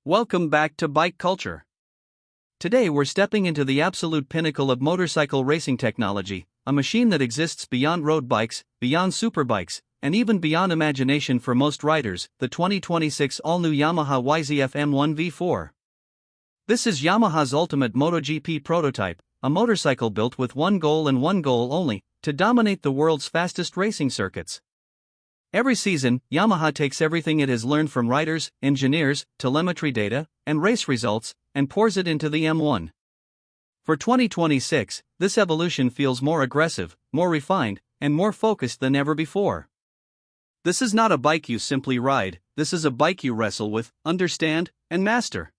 Welcome back to Bike Culture. Today we're stepping into the absolute pinnacle of motorcycle racing technology, a machine that exists beyond road bikes, beyond superbikes, and even beyond imagination for most riders, the 2026 all-new Yamaha YZF-M1 V4. This is Yamaha's ultimate MotoGP prototype, a motorcycle built with one goal and one goal only, to dominate the world's fastest racing circuits. Every season, Yamaha takes everything it has learned from riders, engineers, telemetry data, and race results, and pours it into the M1. For 2026, this evolution feels more aggressive, more refined, and more focused than ever before. This is not a bike you simply ride, this is a bike you wrestle with, understand, and master.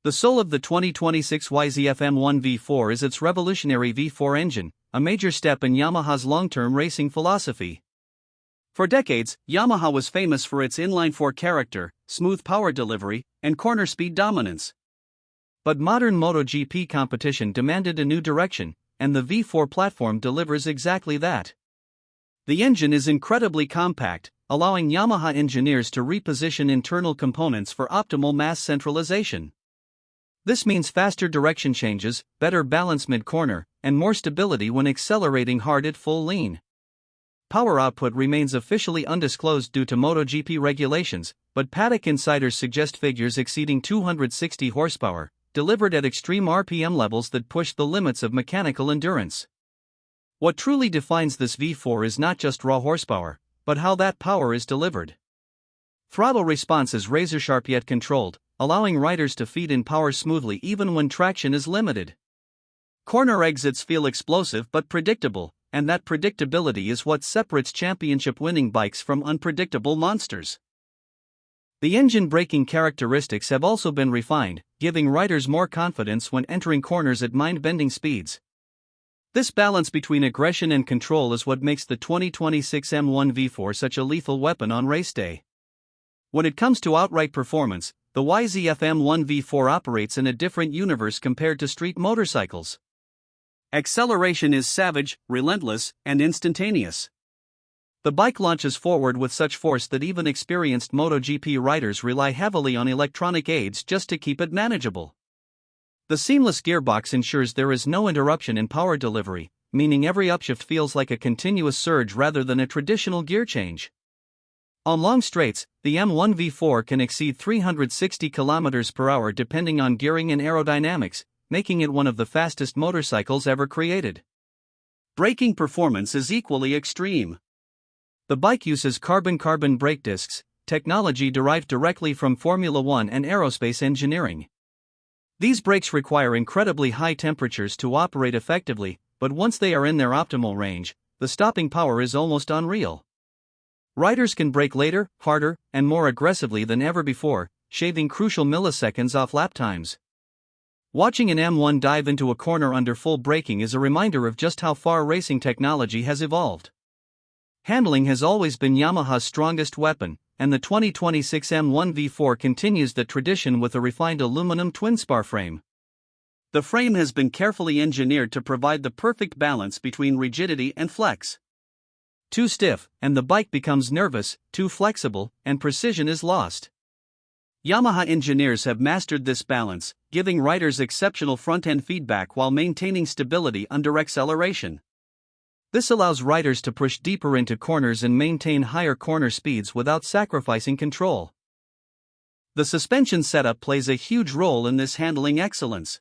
The soul of the 2026 YZF-M1 V4 is its revolutionary V4 engine, a major step in Yamaha's long-term racing philosophy. For decades, Yamaha was famous for its inline-4 character, smooth power delivery, and corner speed dominance. But modern MotoGP competition demanded a new direction, and the V4 platform delivers exactly that. The engine is incredibly compact, allowing Yamaha engineers to reposition internal components for optimal mass centralization. This means faster direction changes, better balance mid-corner, and more stability when accelerating hard at full lean. Power output remains officially undisclosed due to MotoGP regulations, but paddock insiders suggest figures exceeding 260 horsepower, delivered at extreme RPM levels that push the limits of mechanical endurance. What truly defines this V4 is not just raw horsepower, but how that power is delivered. Throttle response is razor-sharp yet controlled, allowing riders to feed in power smoothly even when traction is limited. Corner exits feel explosive but predictable, and that predictability is what separates championship-winning bikes from unpredictable monsters. The engine braking characteristics have also been refined, giving riders more confidence when entering corners at mind-bending speeds. This balance between aggression and control is what makes the 2026 M1 V4 such a lethal weapon on race day. When it comes to outright performance, the YZF-M1 V4 operates in a different universe compared to street motorcycles. Acceleration is savage, relentless, and instantaneous. The bike launches forward with such force that even experienced MotoGP riders rely heavily on electronic aids just to keep it manageable. The seamless gearbox ensures there is no interruption in power delivery, meaning every upshift feels like a continuous surge rather than a traditional gear change. On long straights, the M1 V4 can exceed 360 km/h depending on gearing and aerodynamics, making it one of the fastest motorcycles ever created. Braking performance is equally extreme. The bike uses carbon-carbon brake discs, technology derived directly from Formula One and aerospace engineering. These brakes require incredibly high temperatures to operate effectively, but once they are in their optimal range, the stopping power is almost unreal. Riders can brake later, harder, and more aggressively than ever before, shaving crucial milliseconds off lap times. Watching an M1 dive into a corner under full braking is a reminder of just how far racing technology has evolved. Handling has always been Yamaha's strongest weapon, and the 2026 M1 V4 continues that tradition with a refined aluminum twin-spar frame. The frame has been carefully engineered to provide the perfect balance between rigidity and flex. Too stiff, and the bike becomes nervous; too flexible, and precision is lost. Yamaha engineers have mastered this balance, giving riders exceptional front-end feedback while maintaining stability under acceleration. This allows riders to push deeper into corners and maintain higher corner speeds without sacrificing control. The suspension setup plays a huge role in this handling excellence.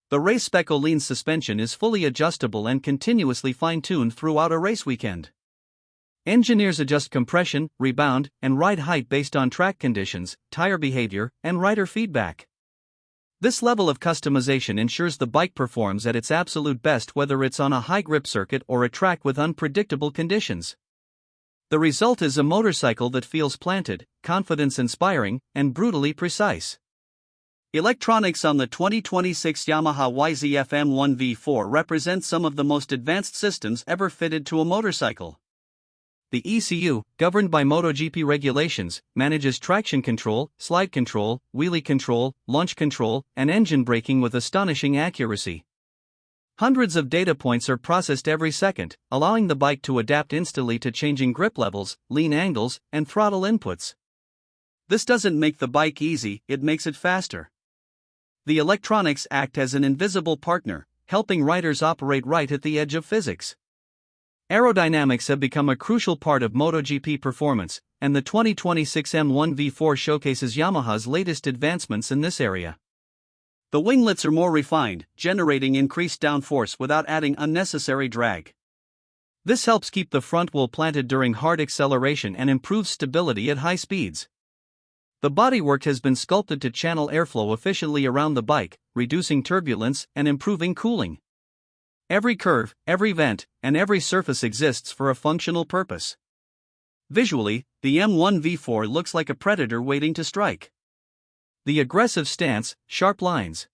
The race spec Lean suspension is fully adjustable and continuously fine-tuned throughout a race weekend. Engineers adjust compression, rebound, and ride height based on track conditions, tire behavior, and rider feedback. This level of customization ensures the bike performs at its absolute best whether it's on a high-grip circuit or a track with unpredictable conditions. The result is a motorcycle that feels planted, confidence-inspiring, and brutally precise. Electronics on the 2026 Yamaha YZF-M1 V4 represent some of the most advanced systems ever fitted to a motorcycle. The ECU, governed by MotoGP regulations, manages traction control, slide control, wheelie control, launch control, and engine braking with astonishing accuracy. Hundreds of data points are processed every second, allowing the bike to adapt instantly to changing grip levels, lean angles, and throttle inputs. This doesn't make the bike easy, it makes it faster. The electronics act as an invisible partner, helping riders operate right at the edge of physics. Aerodynamics have become a crucial part of MotoGP performance, and the 2026 M1 V4 showcases Yamaha's latest advancements in this area. The winglets are more refined, generating increased downforce without adding unnecessary drag. This helps keep the front wheel planted during hard acceleration and improves stability at high speeds. The bodywork has been sculpted to channel airflow efficiently around the bike, reducing turbulence and improving cooling. Every curve, every vent, and every surface exists for a functional purpose. Visually, the M1 V4 looks like a predator waiting to strike. The aggressive stance, sharp lines,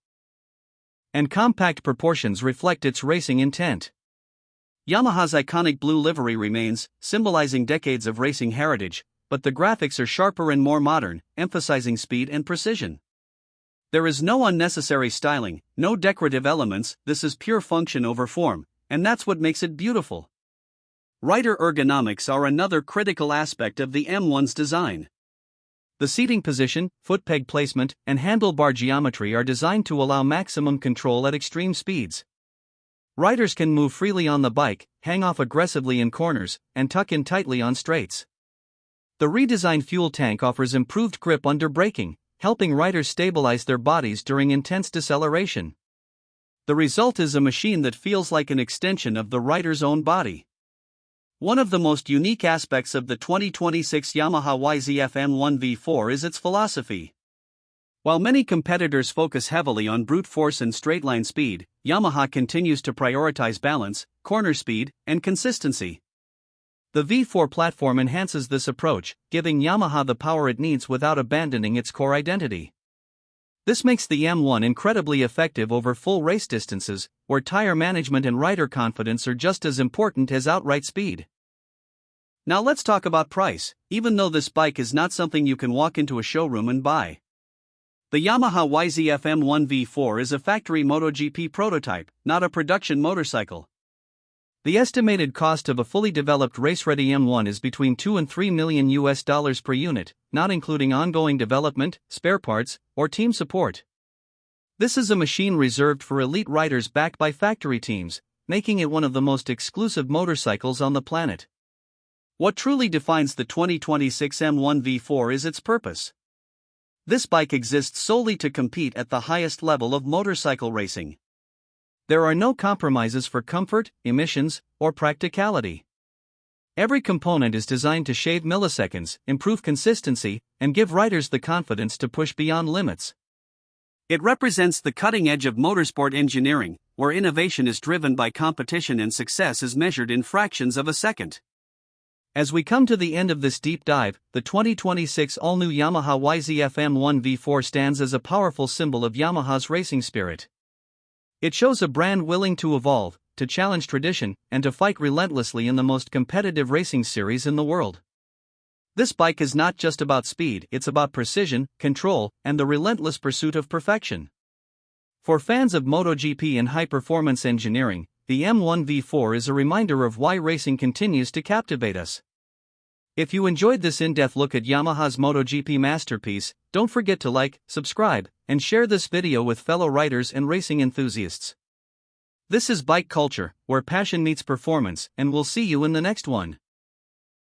and compact proportions reflect its racing intent. Yamaha's iconic blue livery remains, symbolizing decades of racing heritage, but the graphics are sharper and more modern, emphasizing speed and precision. There is no unnecessary styling, no decorative elements, this is pure function over form, and that's what makes it beautiful. Rider ergonomics are another critical aspect of the M1's design. The seating position, foot peg placement, and handlebar geometry are designed to allow maximum control at extreme speeds. Riders can move freely on the bike, hang off aggressively in corners, and tuck in tightly on straights. The redesigned fuel tank offers improved grip under braking, helping riders stabilize their bodies during intense deceleration. The result is a machine that feels like an extension of the rider's own body. One of the most unique aspects of the 2026 Yamaha YZF-M1 V4 is its philosophy. While many competitors focus heavily on brute force and straight-line speed, Yamaha continues to prioritize balance, corner speed, and consistency. The V4 platform enhances this approach, giving Yamaha the power it needs without abandoning its core identity. This makes the M1 incredibly effective over full race distances, where tire management and rider confidence are just as important as outright speed. Now let's talk about price, even though this bike is not something you can walk into a showroom and buy. The Yamaha YZF-M1 V4 is a factory MotoGP prototype, not a production motorcycle. The estimated cost of a fully developed race-ready M1 is between $2 and $3 million per unit, not including ongoing development, spare parts, or team support. This is a machine reserved for elite riders backed by factory teams, making it one of the most exclusive motorcycles on the planet. What truly defines the 2026 M1 V4 is its purpose. This bike exists solely to compete at the highest level of motorcycle racing. There are no compromises for comfort, emissions, or practicality. Every component is designed to shave milliseconds, improve consistency, and give riders the confidence to push beyond limits. It represents the cutting edge of motorsport engineering, where innovation is driven by competition and success is measured in fractions of a second. As we come to the end of this deep dive, the 2026 all-new Yamaha YZF-M1 V4 stands as a powerful symbol of Yamaha's racing spirit. It shows a brand willing to evolve, to challenge tradition, and to fight relentlessly in the most competitive racing series in the world. This bike is not just about speed, it's about precision, control, and the relentless pursuit of perfection. For fans of MotoGP and high-performance engineering, the M1 V4 is a reminder of why racing continues to captivate us. If you enjoyed this in-depth look at Yamaha's MotoGP masterpiece, don't forget to like, subscribe, and share this video with fellow riders and racing enthusiasts. This is Bike Culture, where passion meets performance, and we'll see you in the next one.